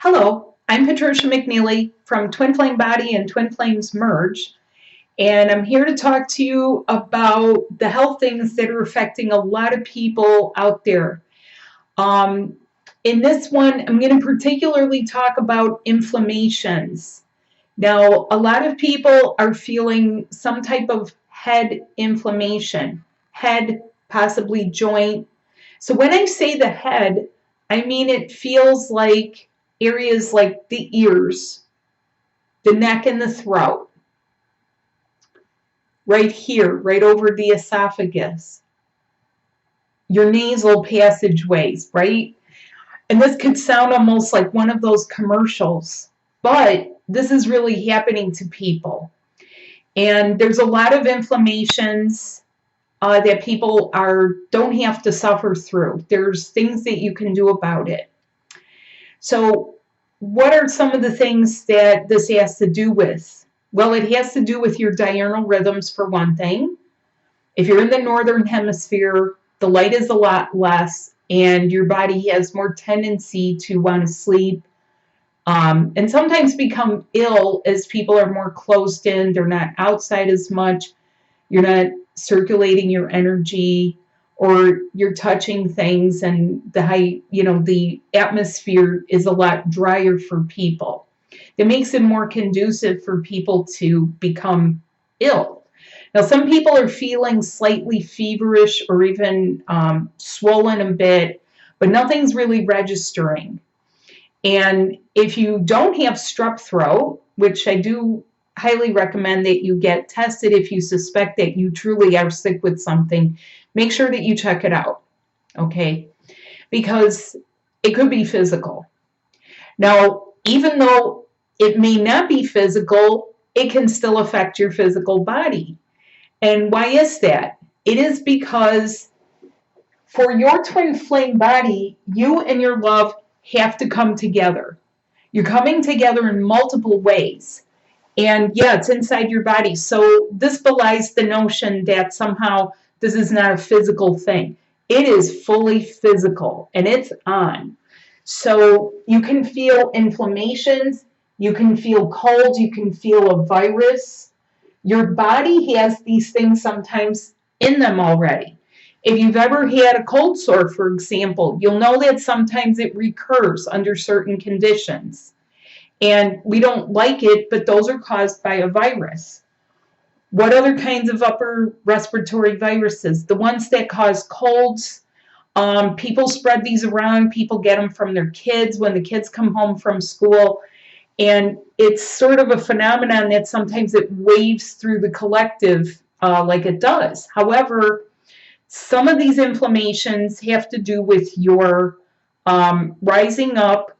Hello, I'm Patricia McNeely from Twin Flame Body and Twin Flames Merge, and I'm here to talk to you about the health things that are affecting a lot of people out there. In this one, I'm going to particularly talk about inflammations. Now, a lot of people are feeling some type of head inflammation, head, possibly joint. So when I say the head, I mean it feels like areas like the ears, the neck and the throat, right here, right over the esophagus, your nasal passageways, right? And this could sound almost like one of those commercials, but this is really happening to people. And there's a lot of inflammations that people don't have to suffer through. There's things that you can do about it. So what are some of the things that this has to do with? Well, it has to do with your diurnal rhythms, for one thing. If you're in the northern hemisphere, the light is a lot less, and your body has more tendency to want to sleep, and sometimes become ill as people are more closed in. They're not outside as much. You're not circulating your energy, or you're touching things, and the atmosphere is a lot drier for people. It makes it more conducive for people to become ill. Now, some people are feeling slightly feverish or even swollen a bit, but nothing's really registering. And if you don't have strep throat, which I do highly recommend that you get tested if you suspect that you truly are sick with something, make sure that you check it out, okay? Because it could be physical. Now, even though it may not be physical, it can still affect your physical body. And why is that? It is because for your twin flame body, you and your love have to come together. You're coming together in multiple ways. And yeah, it's inside your body. So this belies the notion that somehow this is not a physical thing. It is fully physical, and it's on. So you can feel inflammations, you can feel cold, you can feel a virus. Your body has these things sometimes in them already. If you've ever had a cold sore, for example, you'll know that sometimes it recurs under certain conditions. And we don't like it, but those are caused by a virus. What other kinds of upper respiratory viruses? The ones that cause colds. People spread these around. People get them from their kids when the kids come home from school. And it's sort of a phenomenon that sometimes it waves through the collective like it does. However, some of these inflammations have to do with your rising up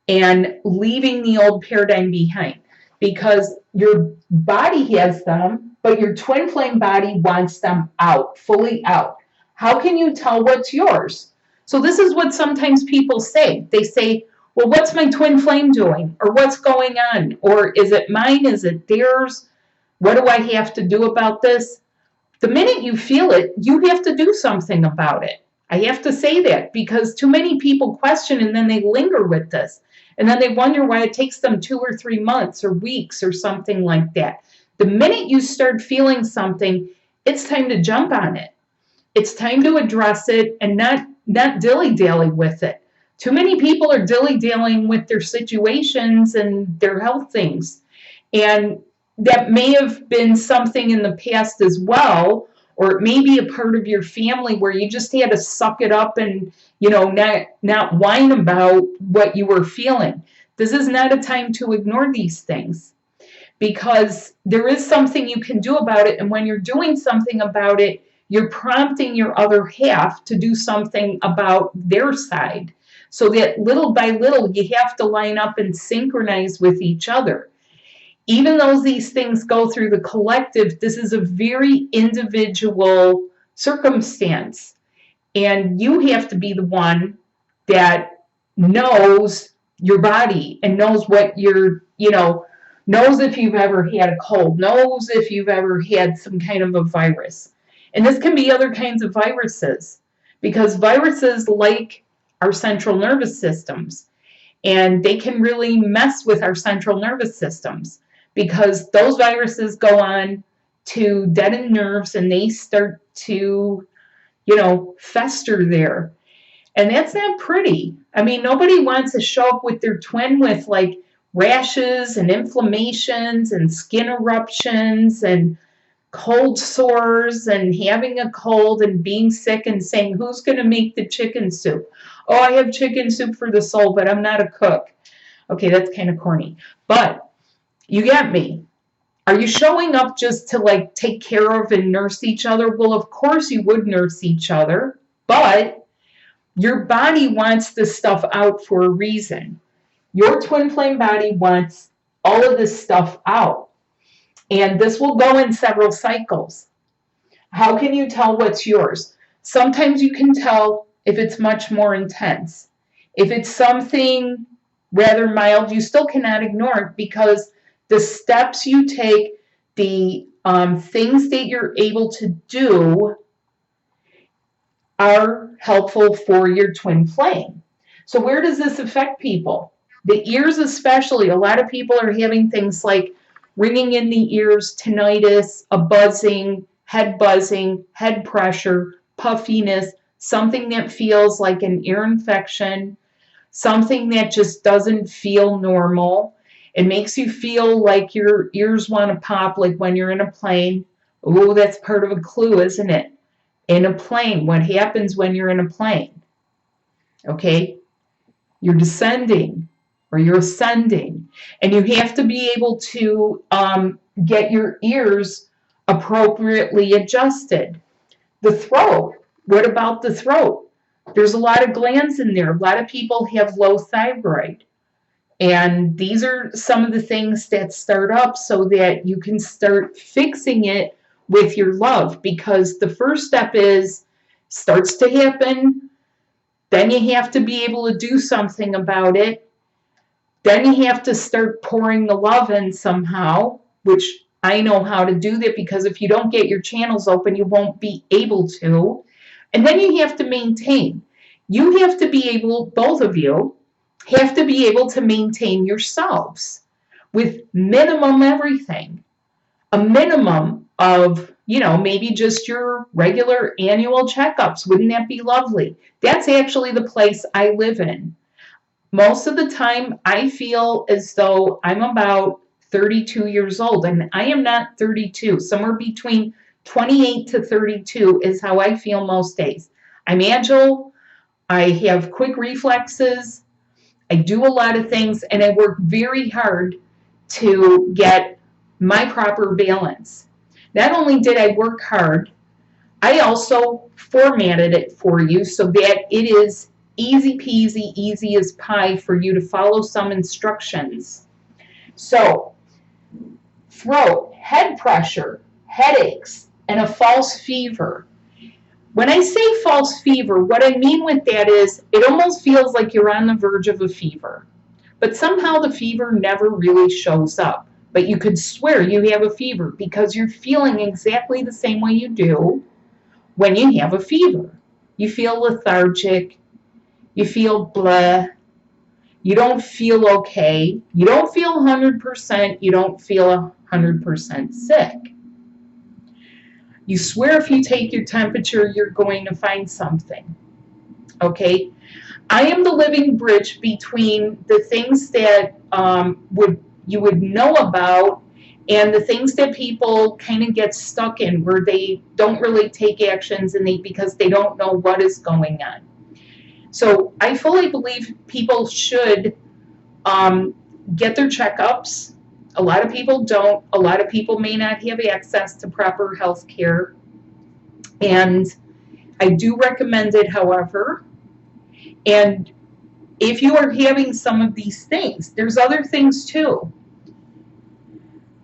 and leaving the old paradigm behind, because your body has them, but your twin flame body wants them out, fully out. How can you tell what's yours? So this is what sometimes people say. They say, well, what's my twin flame doing? Or what's going on? Or is it mine? Is it theirs? What do I have to do about this? The minute you feel it, you have to do something about it. I have to say that because too many people question and then they linger with this. And then they wonder why it takes them 2 or 3 months or weeks or something like that. The minute you start feeling something, it's time to jump on it. It's time to address it and not dilly-dally with it. Too many people are dilly-dallying with their situations and their health things. And that may have been something in the past as well, or it may be a part of your family where you just had to suck it up and, not whine about what you were feeling. This is not a time to ignore these things, because there is something you can do about it. And when you're doing something about it, you're prompting your other half to do something about their side. So that little by little, you have to line up and synchronize with each other. Even though these things go through the collective, this is a very individual circumstance. And you have to be the one that knows your body and knows what knows if you've ever had a cold, knows if you've ever had some kind of a virus. And this can be other kinds of viruses, because viruses like our central nervous systems. And they can really mess with our central nervous systems because those viruses go on to deaden nerves and they start to, fester there. And that's not pretty. I mean, nobody wants to show up with their twin with like rashes and inflammations and skin eruptions and cold sores and having a cold and being sick and saying, who's going to make the chicken soup? Oh, I have chicken soup for the soul, but I'm not a cook. Okay, that's kind of corny. But you get me. Are you showing up just to like take care of and nurse each other? Well, of course you would nurse each other, but your body wants this stuff out for a reason. Your twin flame body wants all of this stuff out. And this will go in several cycles. How can you tell what's yours? Sometimes you can tell if it's much more intense. If it's something rather mild, you still cannot ignore it because the steps you take, the things that you're able to do are helpful for your twin flame. So where does this affect people? The ears especially. A lot of people are having things like ringing in the ears, tinnitus, a buzzing, head pressure, puffiness, something that feels like an ear infection, something that just doesn't feel normal. It makes you feel like your ears want to pop, like when you're in a plane. Oh, that's part of a clue, isn't it? In a plane, what happens when you're in a plane? Okay, you're descending or you're ascending, and you have to be able to get your ears appropriately adjusted. The throat, what about the throat? There's a lot of glands in there. A lot of people have low thyroid. And these are some of the things that start up so that you can start fixing it with your love, because the first step starts to happen, then you have to be able to do something about it, then you have to start pouring the love in somehow, which I know how to do that, because if you don't get your channels open, you won't be able to. And then you have to maintain. You have to be able, both of you, have to be able to maintain yourselves with minimum everything. A minimum of, maybe just your regular annual checkups. Wouldn't that be lovely? That's actually the place I live in. Most of the time, I feel as though I'm about 32 years old, and I am not 32. Somewhere between 28 to 32 is how I feel most days. I'm agile. I have quick reflexes. I do a lot of things, and I work very hard to get my proper balance. Not only did I work hard, I also formatted it for you so that it is easy peasy, easy as pie for you to follow some instructions. So, throat, head pressure, headaches, and a false fever. When I say false fever, what I mean with that is it almost feels like you're on the verge of a fever, but somehow the fever never really shows up. But you could swear you have a fever because you're feeling exactly the same way you do when you have a fever. You feel lethargic, you feel blah, you don't feel okay, you don't feel 100%, you don't feel 100% sick. You swear if you take your temperature, you're going to find something. Okay? I am the living bridge between the things that you would know about and the things that people kind of get stuck in, where they don't really take actions because they don't know what is going on. So I fully believe people should get their checkups. A lot of people don't. A lot of people may not have access to proper health care. And I do recommend it, however. And if you are having some of these things, there's other things too.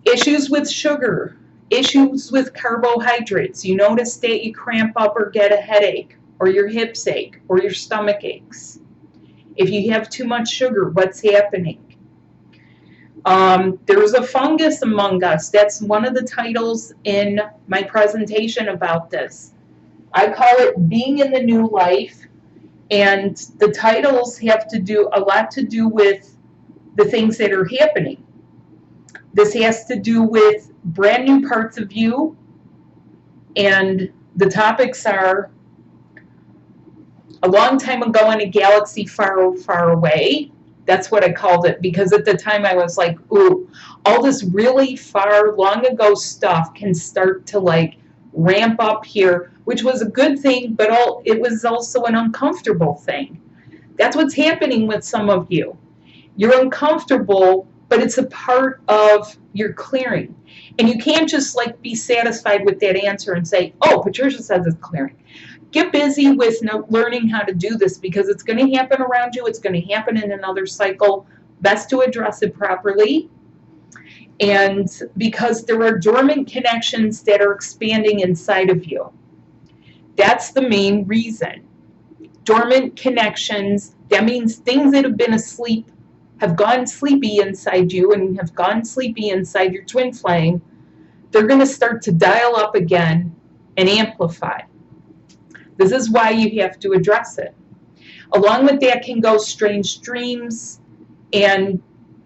Issues with sugar, issues with carbohydrates. You notice that you cramp up or get a headache, or your hips ache, or your stomach aches. If you have too much sugar, what's happening? There's a fungus among us. That's one of the titles in my presentation about this. I call it being in the new life. And the titles have to do a lot to do with the things that are happening. This has to do with brand new parts of you, and the topics are a long time ago in a galaxy far, far away. That's what I called it, because at the time I was like, ooh, all this really far, long ago stuff can start to like ramp up here, which was a good thing, but it was also an uncomfortable thing. That's what's happening with some of you. You're uncomfortable, but it's a part of your clearing. And you can't just like be satisfied with that answer and say, oh, Patricia says it's clearing. Get busy with learning how to do this, because it's going to happen around you. It's going to happen in another cycle. Best to address it properly. And because there are dormant connections that are expanding inside of you. That's the main reason. Dormant connections, that means things that have been asleep have gone sleepy inside you and have gone sleepy inside your twin flame. They're going to start to dial up again and amplify. This is why you have to address it. Along with that can go strange dreams, and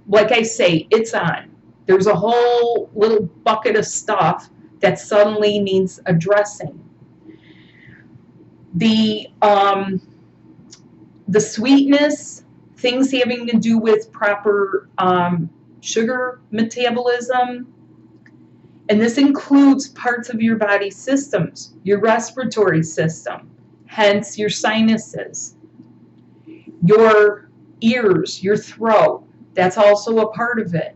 like I say, it's on. There's a whole little bucket of stuff that suddenly needs addressing. The sweetness, things having to do with proper sugar metabolism, and this includes parts of your body systems, your respiratory system, hence your sinuses, your ears, your throat, that's also a part of it.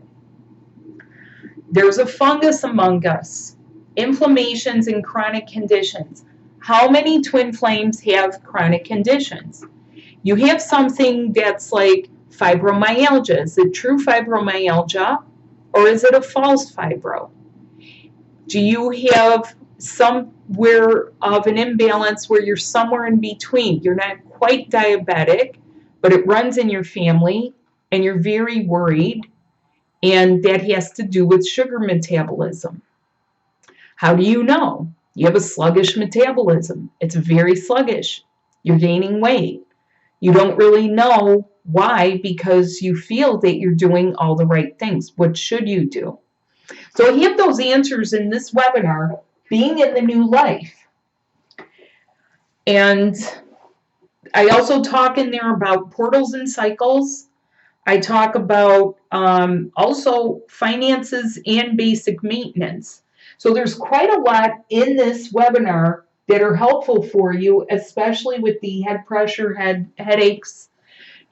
There's a fungus among us, inflammations and chronic conditions. How many twin flames have chronic conditions? You have something that's like fibromyalgia. Is it true fibromyalgia, or is it a false fibro? Do you have somewhere of an imbalance where you're somewhere in between? You're not quite diabetic, but it runs in your family and you're very worried, and that has to do with sugar metabolism. How do you know? You have a sluggish metabolism. It's very sluggish. You're gaining weight. You don't really know why, because you feel that you're doing all the right things. What should you do? So I have those answers in this webinar, Being in the New Life. And I also talk in there about portals and cycles. I talk about also finances and basic maintenance. So there's quite a lot in this webinar that are helpful for you, especially with the head pressure, headaches.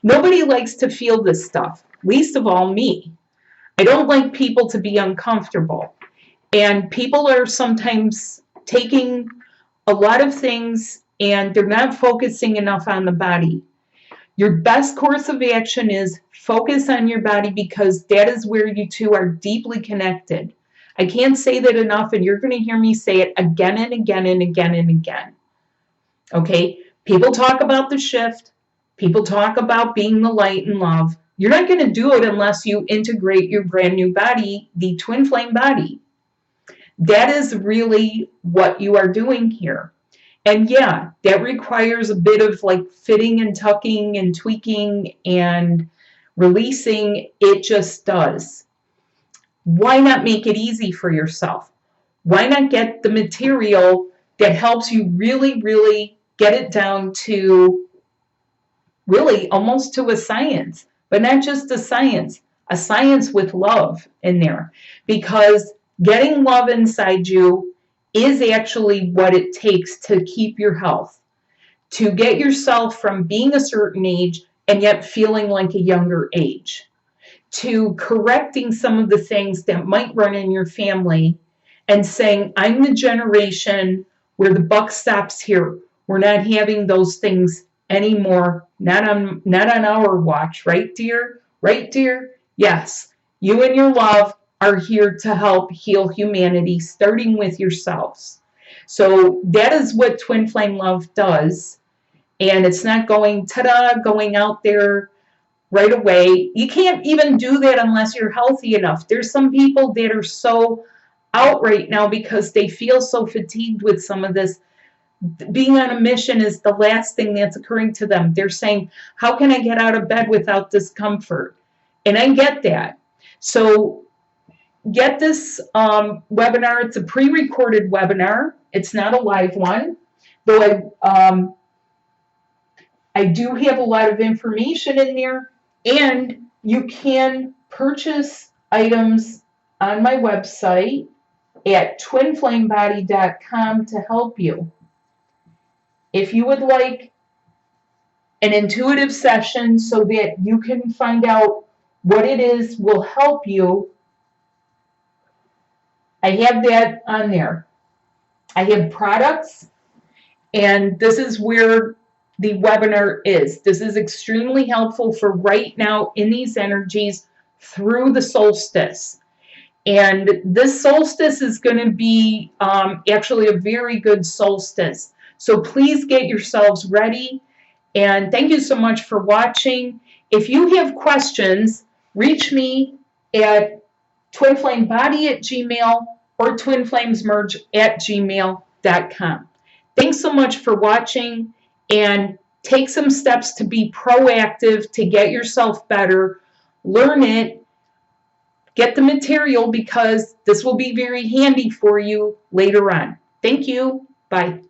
Nobody likes to feel this stuff, least of all me. I don't like people to be uncomfortable. And people are sometimes taking a lot of things and they're not focusing enough on the body. Your best course of action is focus on your body, because that is where you two are deeply connected. I can't say that enough, and you're going to hear me say it again and again and again and again. Okay? People talk about the shift. People talk about being the light and love. You're not going to do it unless you integrate your brand new body, the twin flame body. That is really what you are doing here. And yeah, that requires a bit of like fitting and tucking and tweaking and releasing. It just does. Why not make it easy for yourself? Why not get the material that helps you really, really get it down to really almost to a science, but not just a science with love in there, because getting love inside you is actually what it takes to keep your health, to get yourself from being a certain age and yet feeling like a younger age, to correcting some of the things that might run in your family and saying, I'm the generation where the buck stops here. We're not having those things anymore, not on our watch, right, dear? Right, dear? Yes, you and your love are here to help heal humanity, starting with yourselves. So that is what Twin Flame Love does. And it's not going, ta-da, going out there right away. You can't even do that unless you're healthy enough. There's some people that are so out right now because they feel so fatigued with some of this. being on a mission is the last thing that's occurring to them. They're saying, how can I get out of bed without discomfort? And I get that. So get this webinar. It's a pre-recorded webinar. It's not a live one, though I do have a lot of information in there, and you can purchase items on my website at twinflamebody.com to help you. If you would like an intuitive session so that you can find out what it is will help you, I have that on there. I have products, and this is where the webinar is. This is extremely helpful for right now in these energies through the solstice. And this solstice is going to be actually a very good solstice. So please get yourselves ready. And thank you so much for watching. If you have questions, reach me at twinflamebody@gmail.com or twinflamesmerge@gmail.com. Thanks so much for watching, and take some steps to be proactive to get yourself better. Learn it. Get the material, because this will be very handy for you later on. Thank you. Bye.